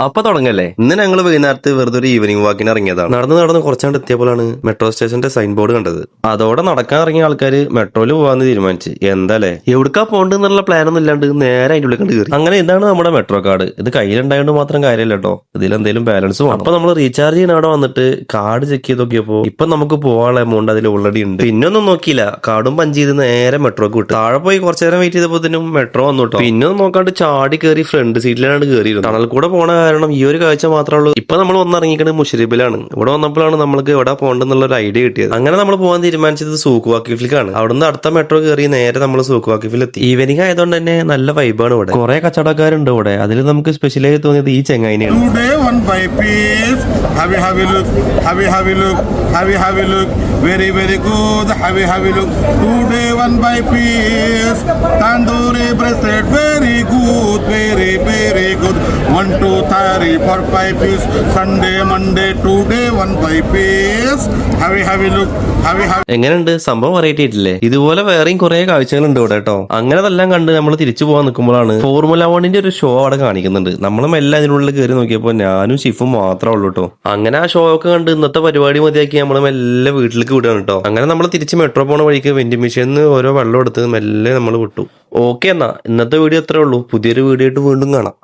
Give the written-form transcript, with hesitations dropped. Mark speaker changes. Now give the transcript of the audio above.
Speaker 1: അപ്പൊ തുടങ്ങല്ലേ. ഇന്ന് ഞങ്ങൾ വൈകുന്നേരത്ത് വെറുതെ ഒരു ഈവനിങ് വാക്കിന് ഇറങ്ങിയതാണ്. നടന്ന് കുറച്ചാണ്ട് എത്തിയപ്പോഴാണ് മെട്രോ സ്റ്റേഷന്റെ സൈൻ ബോർഡ് കണ്ടത്. അതോടെ നടക്കാൻ ഇറങ്ങിയ ആൾക്കാര് മെട്രോയിൽ പോകാന്ന് തീരുമാനിച്ചു. എന്താലേ, എവിടുക്കാ പോകണ്ടെന്നുള്ള പ്ലാനൊന്നും ഇല്ലാണ്ട് നേരെ അതിന്റെ ഉള്ളിൽ കണ്ട് കയറി. അങ്ങനെ ഇതാണ് നമ്മുടെ മെട്രോ കാർഡ്. ഇത് കയ്യിലുണ്ടായോണ്ട് മാത്രം കാര്യമില്ല കേട്ടോ, ഇതിലെന്തെങ്കിലും ബാലൻസ് വേണം. അപ്പൊ നമ്മൾ റീചാർജ് ചെയ്യുന്ന അവിടെ വന്നിട്ട് കാർഡ് ചെക്ക് ചെയ്ത് നോക്കിയപ്പോ ഇപ്പൊ നമുക്ക് പോകാനുള്ള എമൗണ്ട് അതിൽ ഓൾറെഡി ഉണ്ട്. പിന്നൊന്നും നോക്കിയില്ല, കാർഡും പഞ്ച് ചെയ്ത് നേരെ മെട്രോക്ക് വിട്ടു. താഴെ പോയി കുറച്ചു നേരം വെയിറ്റ് ചെയ്തപ്പോഴത്തേനും മെട്രോ വന്നു കേട്ടോ. പിന്നെ നോക്കാണ്ട് ചാടി കയറി ഫ്രണ്ട് സീറ്റിലാണ് കയറിയിരുന്നു. ടണൽ കൂടെ പോണ കാരണം ഈ ഒരു കാഴ്ച മാത്രമേ ഉള്ളൂ. ഇപ്പൊ നമ്മൾ വന്നിറങ്ങിക്കുന്നത് മുഷരിബിലാണ്. ഇവിടെ വന്നപ്പോഴാണ് നമ്മൾക്ക് എവിടെ പോകണ്ടെന്നുള്ള ഒരു ഐഡിയ കിട്ടിയത്. അങ്ങനെ നമ്മൾ പോകാൻ തീരുമാനിച്ചത് സൂക്ക് വാക്കിഫിലേക്കാണ്. അവിടുന്ന് അടുത്ത മെട്രോ കയറി നേരെ നമ്മൾ സൂക്ക് വാക്കിഫിൽ എത്തി. ഈവനിങ് ആയതുകൊണ്ട് തന്നെ നല്ല വൈബാണ് ഇവിടെ. കുറെ കച്ചവടക്കാരുണ്ട് ഇവിടെ. അതിൽ നമുക്ക് സ്പെഷ്യലായി തോന്നിയത് ഈ ചെങ്ങായിനെയാണ്.
Speaker 2: Very, very good. Have a look. Today 1 by piece. Tandoori bracelet. Very good. Very, very good. 1, 2, 3, 4, 5 piece. Sunday, Monday, today 1 by piece. Have a look.
Speaker 1: എങ്ങനെയുണ്ട് സംഭവം? വെറൈറ്റി ആയിട്ടില്ലേ? ഇതുപോലെ വേറെയും കുറെ കാഴ്ചകളുണ്ട് ഇവിടെ കേട്ടോ. അങ്ങനെ അതെല്ലാം കണ്ട് നമ്മൾ തിരിച്ചു പോകാൻ നിൽക്കുമ്പോഴാണ് ഫോർമുല 1ന്റെ ഒരു ഷോ അവിടെ കാണിക്കുന്നുണ്ട്. നമ്മൾ എല്ലാം അതിനുള്ളിൽ കയറി നോക്കിയപ്പോൾ ഞാനും ഷിഫും മാത്രമേ ഉള്ളൂ കേട്ടോ. അങ്ങനെ ആ ഷോ ഒക്കെ കണ്ട് ഇന്നത്തെ പരിപാടി മതിയാക്കി നമ്മൾ മെല്ലെ വീട്ടിലേക്ക് വിടുകയാണ് കേട്ടോ. അങ്ങനെ നമ്മൾ തിരിച്ച് മെട്രോ പോണ വഴിക്ക് വെന്റിംഗ് മെഷീനിൽ ഓരോ വെള്ളം എടുത്ത് മെല്ലെ നമ്മൾ വിട്ടു. ഓക്കെ, എന്നാ ഇന്നത്തെ വീഡിയോ അത്രേ ഉള്ളൂ. പുതിയൊരു വീഡിയോ ആയിട്ട് വീണ്ടും കാണാം.